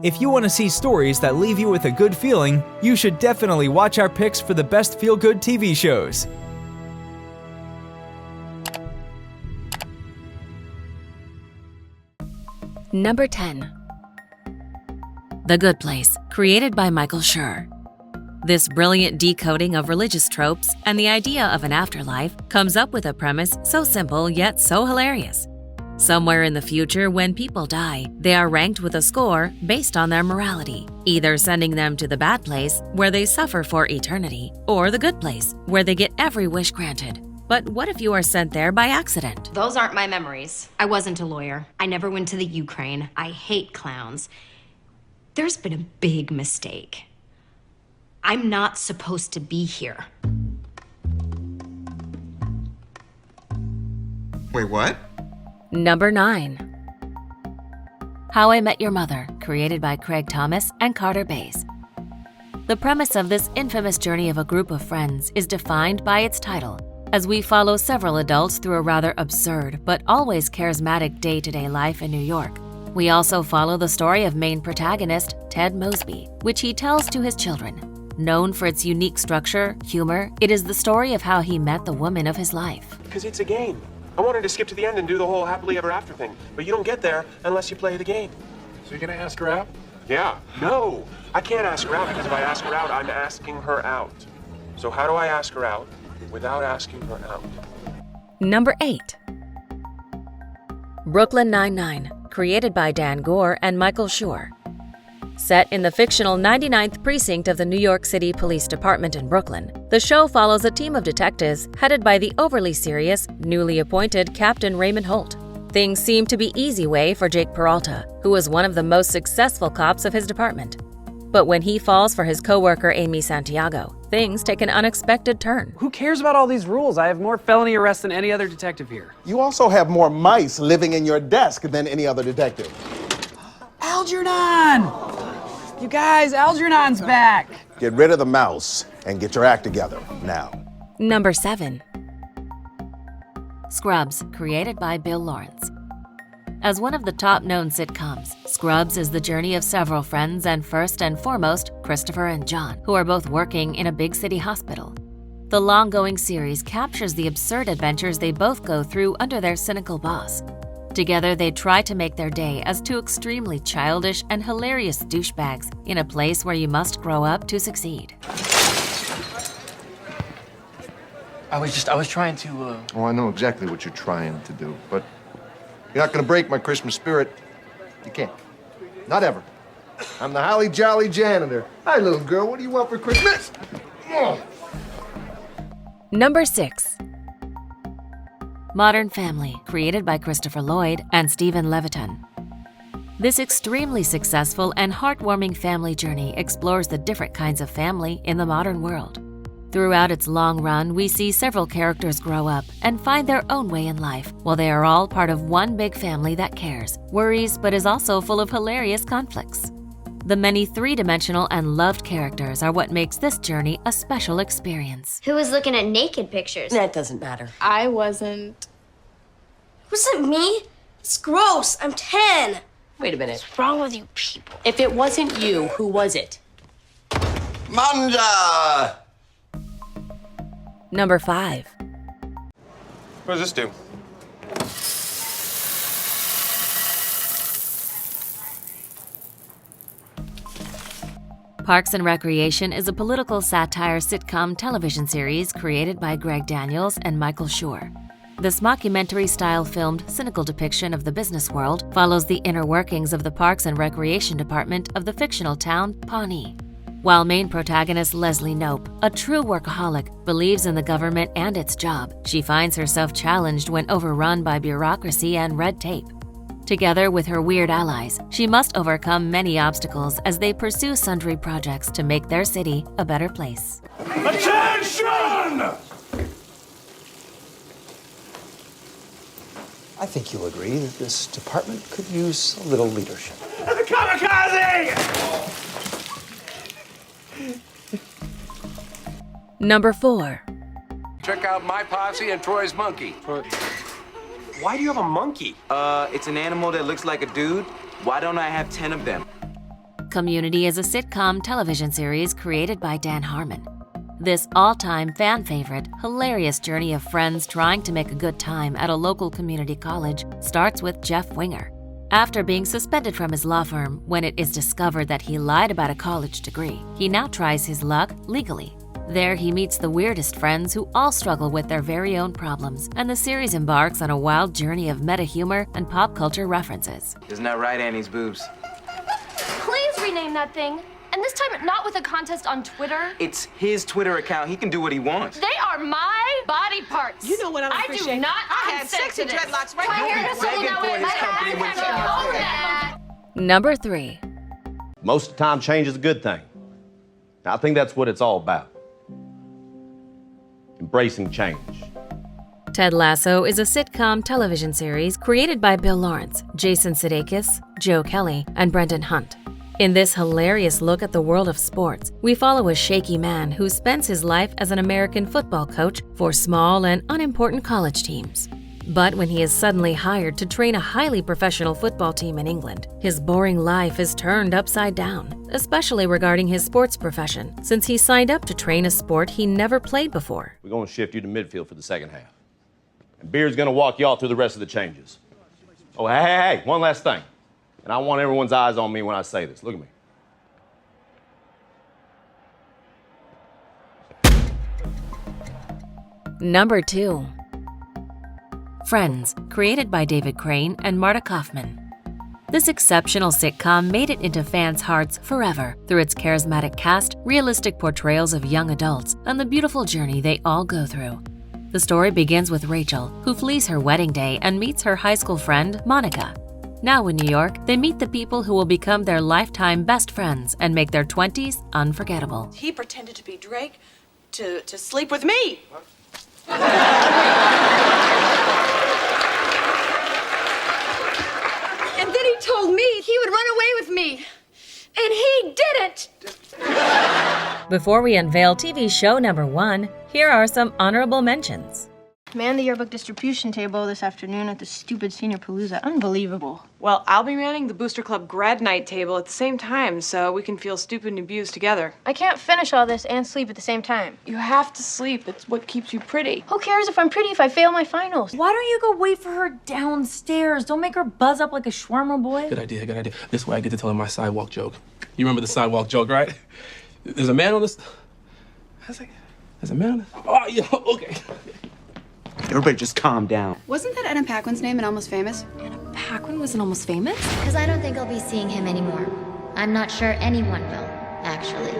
If you want to see stories that leave you with a good feeling, you should definitely watch our picks for the best feel-good TV shows. Number 10. The Good Place, created by Michael Schur. This brilliant decoding of religious tropes and the idea of an afterlife comes up with a premise so simple yet so hilarious. Somewhere in the future, when people die, they are ranked with a score based on their morality, either sending them to the bad place, where they suffer for eternity, or the good place, where they get every wish granted. But what if you are sent there by accident? Those aren't my memories. I wasn't a lawyer. I never went to the Ukraine. I hate clowns. There's been a big mistake. I'm not supposed to be here. Wait, what? Number 9. How I Met Your Mother, created by Craig Thomas and Carter Bays. The premise of this infamous journey of a group of friends is defined by its title, as we follow several adults through a rather absurd but always charismatic day-to-day life in New York. We also follow the story of main protagonist Ted Mosby, which he tells to his children. Known for its unique structure, humor, it is the story of how he met the woman of his life. Because it's a game. I wanted to skip to the end and do the whole happily ever after thing, but you don't get there unless you play the game. So you're gonna ask her out? Yeah. No, I can't ask her out, because if I ask her out, I'm asking her out. So how do I ask her out without asking her out? Number 8. Brooklyn Nine-Nine, created by Dan Gore and Michael Schur. Set in the fictional 99th precinct of the New York City Police Department in Brooklyn, the show follows a team of detectives headed by the overly serious, newly appointed Captain Raymond Holt. Things seem to be easy way for Jake Peralta, who is one of the most successful cops of his department. But when he falls for his coworker Amy Santiago, things take an unexpected turn. Who cares about all these rules? I have more felony arrests than any other detective here. You also have more mice living in your desk than any other detective. Algernon! You guys, Algernon's back! Get rid of the mouse and get your act together now. Number 7. Scrubs, created by Bill Lawrence. As one of the top-known sitcoms, Scrubs is the journey of several friends and first and foremost, Christopher and John, who are both working in a big city hospital. The long-going series captures the absurd adventures they both go through under their cynical boss. Together, they try to make their day as two extremely childish and hilarious douchebags in a place where you must grow up to succeed. I was trying to, Oh, I know exactly what you're trying to do, but you're not gonna break my Christmas spirit. You can't. Not ever. I'm the holly jolly janitor. Hi, little girl, what do you want for Christmas? Oh. Number 6. Modern Family, created by Christopher Lloyd and Stephen Levitan. This extremely successful and heartwarming family journey explores the different kinds of family in the modern world. Throughout its long run, we see several characters grow up and find their own way in life, while they are all part of one big family that cares, worries, but is also full of hilarious conflicts. The many three-dimensional and loved characters are what makes this journey a special experience. Who was looking at naked pictures? That doesn't matter. I wasn't. Wasn't me? It's gross. I'm 10. Wait a minute. What's wrong with you people? If it wasn't you, who was it? Manja! Number 5. What does this do? Parks and Recreation is a political satire sitcom television series created by Greg Daniels and Michael Schur. This mockumentary-style filmed cynical depiction of the business world follows the inner workings of the Parks and Recreation Department of the fictional town Pawnee. While main protagonist Leslie Knope, a true workaholic, believes in the government and its job, she finds herself challenged when overrun by bureaucracy and red tape. Together with her weird allies, she must overcome many obstacles as they pursue sundry projects to make their city a better place. Attention! I think you'll agree that this department could use a little leadership. The kamikaze! Number 4. Check out my posse and Troy's monkey. Why do you have a monkey? It's an animal that looks like a dude. Why don't I have 10 of them? Community is a sitcom television series created by Dan Harmon. This all-time fan favorite, hilarious journey of friends trying to make a good time at a local community college starts with Jeff Winger. After being suspended from his law firm when it is discovered that he lied about a college degree, he now tries his luck legally. There he meets the weirdest friends who all struggle with their very own problems, and the series embarks on a wild journey of meta-humor and pop culture references. Isn't that right, Annie's boobs? Please rename that thing. And this time, not with a contest on Twitter. It's his Twitter account. He can do what he wants. They are my body parts. You know what I do appreciate? not I had consent sexy to this. dreadlocks right My here. hair doesn't Begging look for that his way. company when she comes that. Number 3. Most of the time, change is a good thing. I think that's what it's all about. Embracing change. Ted Lasso is a sitcom television series created by Bill Lawrence, Jason Sudeikis, Joe Kelly, and Brendan Hunt. In this hilarious look at the world of sports, we follow a shaky man who spends his life as an American football coach for small and unimportant college teams. But when he is suddenly hired to train a highly professional football team in England, his boring life is turned upside down, especially regarding his sports profession, since he signed up to train a sport he never played before. We're going to shift you to midfield for the second half. And Beard's going to walk y'all through the rest of the changes. Oh, hey, one last thing. And I want everyone's eyes on me when I say this. Look at me. Number 2. Friends, created by David Crane and Marta Kaufman. This exceptional sitcom made it into fans' hearts forever through its charismatic cast, realistic portrayals of young adults, and the beautiful journey they all go through. The story begins with Rachel, who flees her wedding day and meets her high school friend, Monica. Now in New York, they meet the people who will become their lifetime best friends and make their 20s unforgettable. He pretended to be Drake to sleep with me. And then he told me he would run away with me. And he didn't. Before we unveil TV show number 1, here are some honorable mentions. Man the yearbook distribution table this afternoon at the stupid Senior Palooza. Unbelievable. Well, I'll be manning the Booster Club grad night table at the same time, so we can feel stupid and abused together. I can't finish all this and sleep at the same time. You have to sleep. It's what keeps you pretty. Who cares if I'm pretty if I fail my finals? Why don't you go wait for her downstairs? Don't make her buzz up like a shawarma boy. Good idea, good idea. This way I get to tell her my sidewalk joke. You remember the sidewalk joke, right? There's a man on this... There's a man on this... Oh, yeah, okay. Everybody just calm down. Wasn't that Anna Paquin's name in Almost Famous? Anna Paquin was in Almost Famous? Because I don't think I'll be seeing him anymore. I'm not sure anyone will, actually.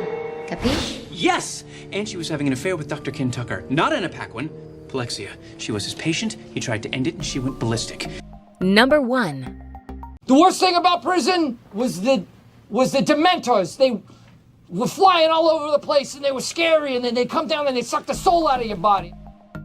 Capiche? Yes! And she was having an affair with Dr. Ken Tucker. Not Anna Paquin. Plexia. She was his patient, he tried to end it, and she went ballistic. Number 1. The worst thing about prison was the Dementors. They were flying all over the place, and they were scary, and then they'd come down and they'd suck the soul out of your body.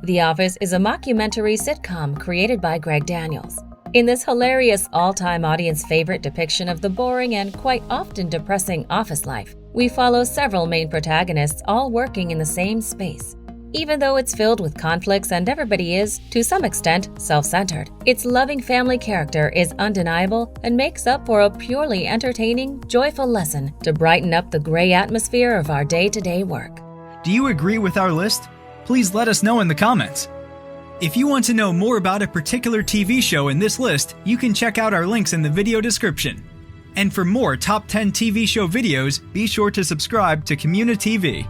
The Office is a mockumentary sitcom created by Greg Daniels. In this hilarious all-time audience favorite depiction of the boring and quite often depressing office life, we follow several main protagonists all working in the same space. Even though it's filled with conflicts and everybody is, to some extent, self-centered, its loving family character is undeniable and makes up for a purely entertaining, joyful lesson to brighten up the gray atmosphere of our day-to-day work. Do you agree with our list? Please let us know in the comments. If you want to know more about a particular TV show in this list, you can check out our links in the video description. And for more top 10 TV show videos, be sure to subscribe to communiTV.